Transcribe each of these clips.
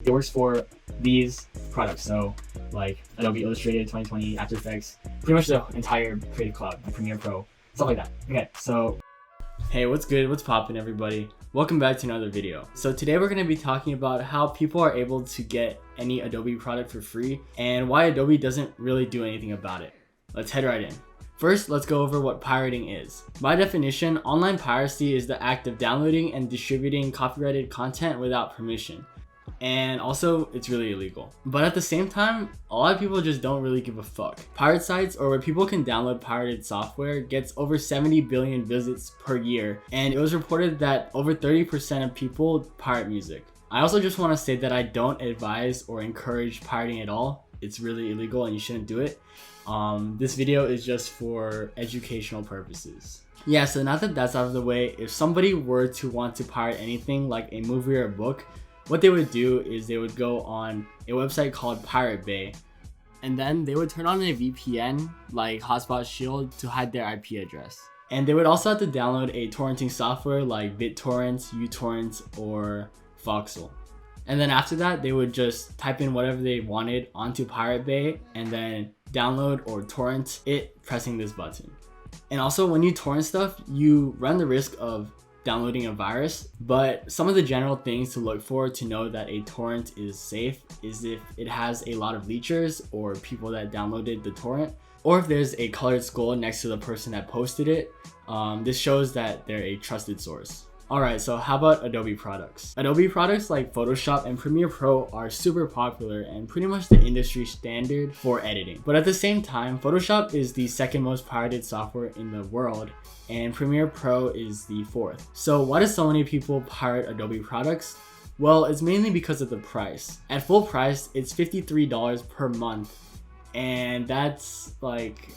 It works for these products, so like Adobe Illustrator 2020, After Effects, pretty much the entire Creative Cloud, like Premiere Pro, stuff like that. Okay, so hey, what's good? What's poppin', everybody? Welcome back to another video. So today we're going to be talking about how people are able to get any Adobe product for free and why Adobe doesn't really do anything about it. Let's head right in. First, let's go over what pirating is. By definition, online piracy is the act of downloading and distributing copyrighted content without permission. And also, it's really illegal. But at the same time, a lot of people just don't really give a fuck. Pirate sites, or where people can download pirated software, gets over 70 billion visits per year, and it was reported that over 30% of people pirate music. I also just want to say that I don't advise or encourage pirating at all. It's really illegal and you shouldn't do it. This video is just for educational purposes. Yeah, so now that that's out of the way, if somebody were to want to pirate anything like a movie or a book, what they would do is they would go on a website called Pirate Bay, and then they would turn on a VPN like Hotspot Shield to hide their IP address. And they would also have to download a torrenting software like BitTorrent, uTorrent, or Voxel. And then after that, they would just type in whatever they wanted onto Pirate Bay and then download or torrent it pressing this button. And also, when you torrent stuff, you run the risk of downloading a virus, but some of the general things to look for to know that a torrent is safe is if it has a lot of leechers or people that downloaded the torrent, or if there's a colored skull next to the person that posted it. This shows that they're a trusted source. Alright, so how about Adobe products? Adobe products like Photoshop and Premiere Pro are super popular and pretty much the industry standard for editing. But at the same time, Photoshop is the second most pirated software in the world, and Premiere Pro is the fourth. So why do so many people pirate Adobe products? Well, it's mainly because of the price. At full price, it's $53 per month, and that's like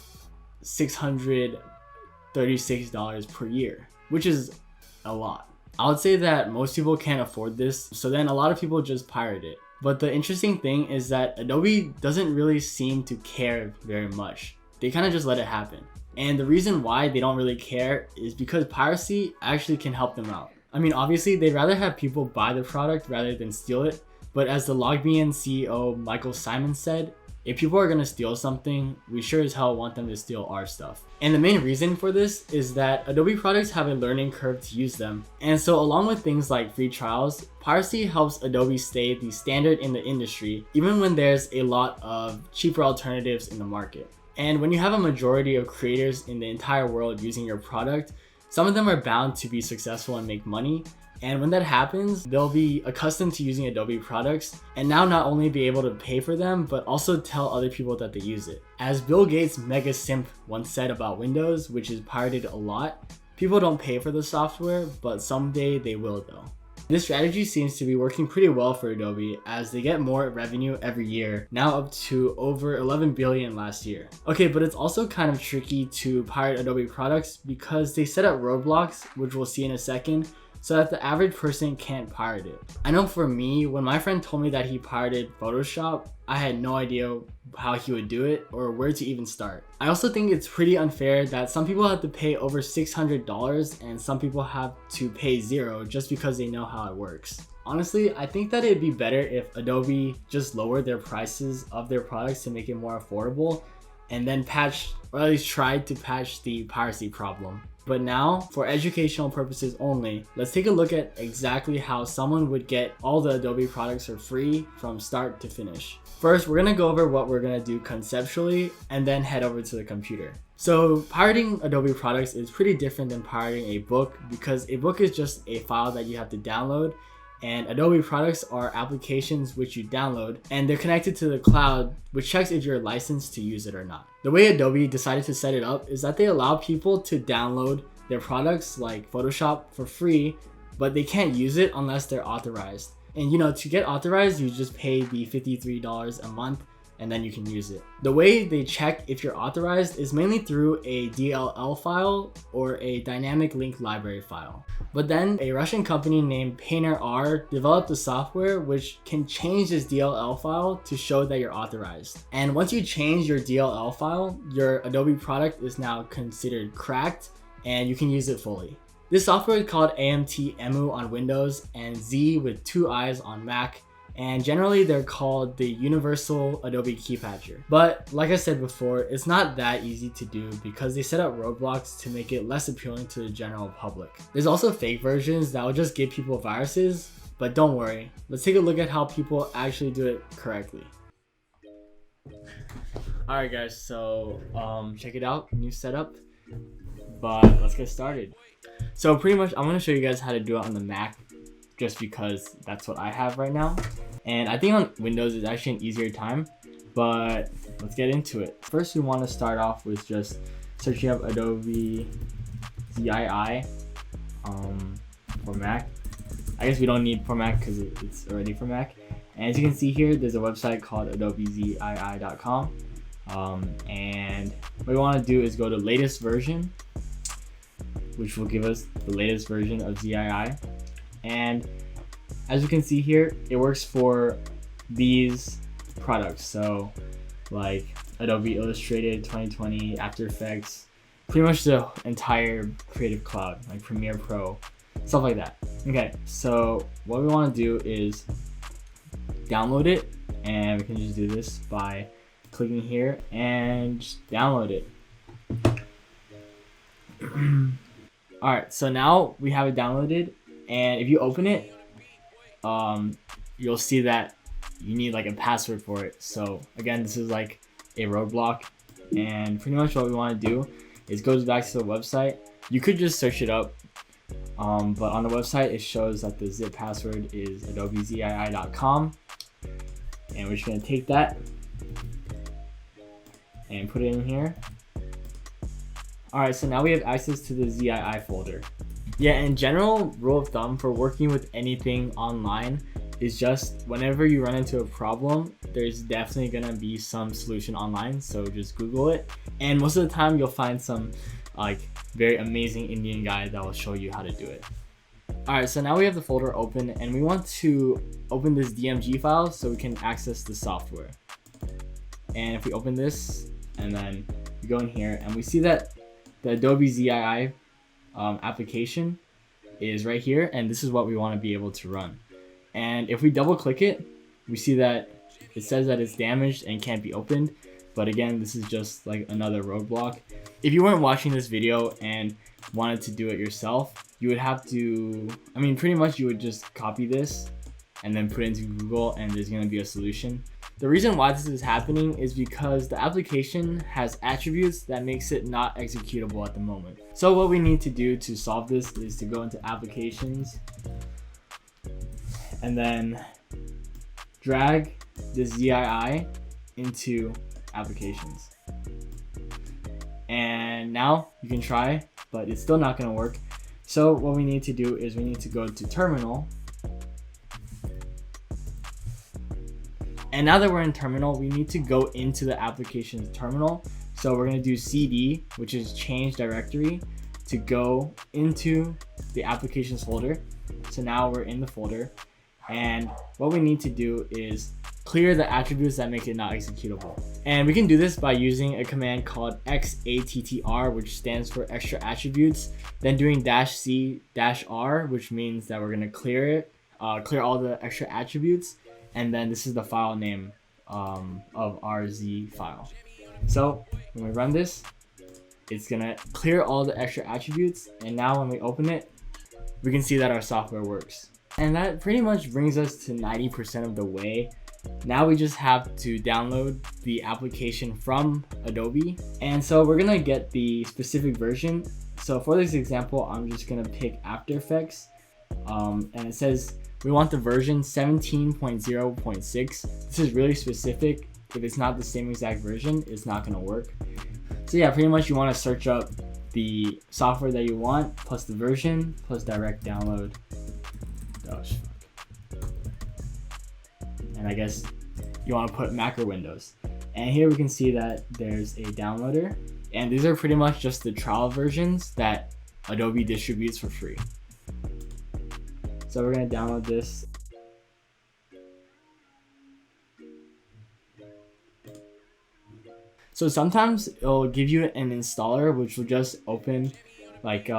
$636 per year, which is a lot. I would say that most people can't afford this, so then a lot of people just pirate it. But the interesting thing is that Adobe doesn't really seem to care very much. They kind of just let it happen. And the reason why they don't really care is because piracy actually can help them out. I mean, obviously they'd rather have people buy the product rather than steal it, but as the Logmein CEO Michael Simon said, if people are gonna steal something, we sure as hell want them to steal our stuff. And the main reason for this is that Adobe products have a learning curve to use them. And so along with things like free trials, piracy helps Adobe stay the standard in the industry, even when there's a lot of cheaper alternatives in the market. And when you have a majority of creators in the entire world using your product, some of them are bound to be successful and make money. And when that happens, they'll be accustomed to using Adobe products and now not only be able to pay for them, but also tell other people that they use it. As Bill Gates' mega simp once said about Windows, which is pirated a lot, people don't pay for the software, but someday they will though. This strategy seems to be working pretty well for Adobe as they get more revenue every year, now up to over 11 billion last year. Okay, but it's also kind of tricky to pirate Adobe products because they set up roadblocks, which we'll see in a second, so that the average person can't pirate it. I know for me, when my friend told me that he pirated Photoshop, I had no idea how he would do it or where to even start. I also think it's pretty unfair that some people have to pay over $600 and some people have to pay $0 just because they know how it works. Honestly, I think that it'd be better if Adobe just lowered their prices of their products to make it more affordable and then patch, or at least tried to patch the piracy problem. But now, for educational purposes only, let's take a look at exactly how someone would get all the Adobe products for free from start to finish. First, we're gonna go over what we're gonna do conceptually and then head over to the computer. So pirating Adobe products is pretty different than pirating a book because a book is just a file that you have to download, and Adobe products are applications which you download and they're connected to the cloud, which checks if you're licensed to use it or not. The way Adobe decided to set it up is that they allow people to download their products like Photoshop for free, but they can't use it unless they're authorized. And to get authorized, you just pay the $53 a month and then you can use it. The way they check if you're authorized is mainly through a DLL file or a dynamic link library file. But then a Russian company named Painter developed a software which can change this DLL file to show that you're authorized. And once you change your DLL file, your Adobe product is now considered cracked and you can use it fully. This software is called amtlib on Windows and Z with 2 I's on Mac. And generally they're called the Universal Adobe Key Patcher. But like I said before, it's not that easy to do because they set up roadblocks to make it less appealing to the general public. There's also fake versions that will just give people viruses, but don't worry. Let's take a look at how people actually do it correctly. Alright guys, so check it out, new setup, but let's get started. So pretty much I'm going to show you guys how to do it on the Mac just because that's what I have right now. And I think on Windows is actually an easier time, but let's get into it. First we want to start off with just searching up Adobe ZII for Mac. I guess we don't need for Mac because it's already for Mac. And as you can see here, there's a website called adobezii.com. And what we want to do is go to latest version, which will give us the latest version of ZII. And as you can see here, it works for these products. So like Adobe Illustrated 2020, After Effects, pretty much the entire Creative Cloud, like Premiere Pro, stuff like that. Okay, so what we want to do is download it, and we can just do this by clicking here and just download it. Alright, so now we have it downloaded, and if you open it, you'll see that you need like a password for it. So again, this is like a roadblock, and pretty much what we want to do is go back to the website. You could just search it up, but on the website it shows that the zip password is adobezii.com, and we're just going to take that and put it in here. Alright, so now we have access to the ZII folder. Yeah, in general, rule of thumb for working with anything online is just whenever you run into a problem, there's definitely gonna be some solution online, so just Google it. And most of the time you'll find some like very amazing Indian guy that will show you how to do it. Alright, so now we have the folder open, and we want to open this DMG file so we can access the software. And if we open this, and then we go in here, and we see that the Adobe ZII application is right here, and this is what we want to be able to run. And if we double click it, we see that it says that it's damaged and can't be opened. But again, this is just like another roadblock. If you weren't watching this video and wanted to do it yourself, you would have to, pretty much you would just copy this and then put it into Google, and there's going to be a solution. The reason why this is happening is because the application has attributes that makes it not executable at the moment. So what we need to do to solve this is to go into applications and then drag this ZII into applications. And now you can try, but it's still not going to work. So what we need to do is we need to go to terminal. And now that we're in terminal, we need to go into the application's terminal. So we're going to do CD, which is change directory, to go into the applications folder. So now we're in the folder, and what we need to do is clear the attributes that make it not executable. And we can do this by using a command called XATTR, which stands for extra attributes, then doing -C-R, which means that we're going to clear it, clear all the extra attributes. And then this is the file name of our Z file. So when we run this, it's gonna clear all the extra attributes. And now when we open it, we can see that our software works. And that pretty much brings us to 90% of the way. Now we just have to download the application from Adobe. And so we're gonna get the specific version. So for this example, I'm just gonna pick After Effects. And it says, we want the version 17.0.6. This is really specific. If it's not the same exact version, it's not going to work. So yeah, pretty much you want to search up the software that you want, plus the version, plus direct download. Gosh. And I guess you want to put Mac or Windows. And here we can see that there's a downloader. And these are pretty much just the trial versions that Adobe distributes for free. So we're going to download this. So sometimes it'll give you an installer, which will just open like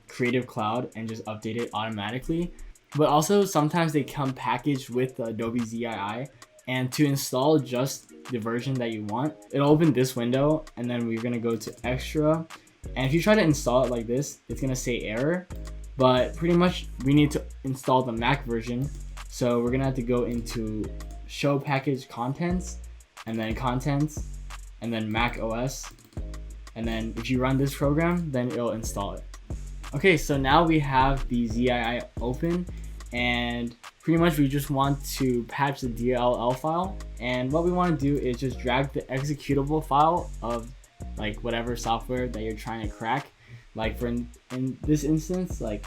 Creative Cloud and just update it automatically. But also sometimes they come packaged with the Adobe ZII, and to install just the version that you want, it'll open this window, and then we're gonna go to extra, and if you try to install it like this, it's gonna say error. But pretty much we need to install the Mac version, so we're gonna have to go into show package contents, and then contents, and then Mac OS, and then if you run this program, then it'll install it. Okay, so now we have the ZII open, and pretty much we just want to patch the DLL file, and what we want to do is just drag the executable file of like whatever software that you're trying to crack. Like for in this instance, like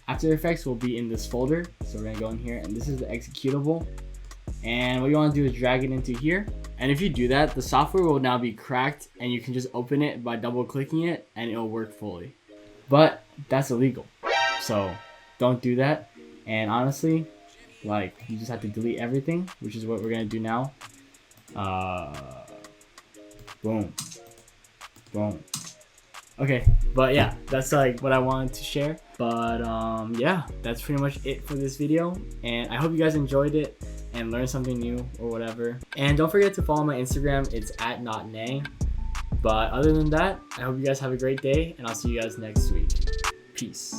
After Effects will be in this folder, so we're gonna go in here, and this is the executable, and what you want to do is drag it into here. And if you do that, the software will now be cracked, and you can just open it by double clicking it and it'll work fully. But that's illegal, so don't do that. And honestly, like, you just have to delete everything, which is what we're gonna do now. Boom, boom. Okay, but yeah, that's like what I wanted to share. But yeah, that's pretty much it for this video, and I hope you guys enjoyed it and learned something new or whatever. And don't forget to follow my Instagram, it's @notnay. But other than that, I hope you guys have a great day, and I'll see you guys next week. Peace.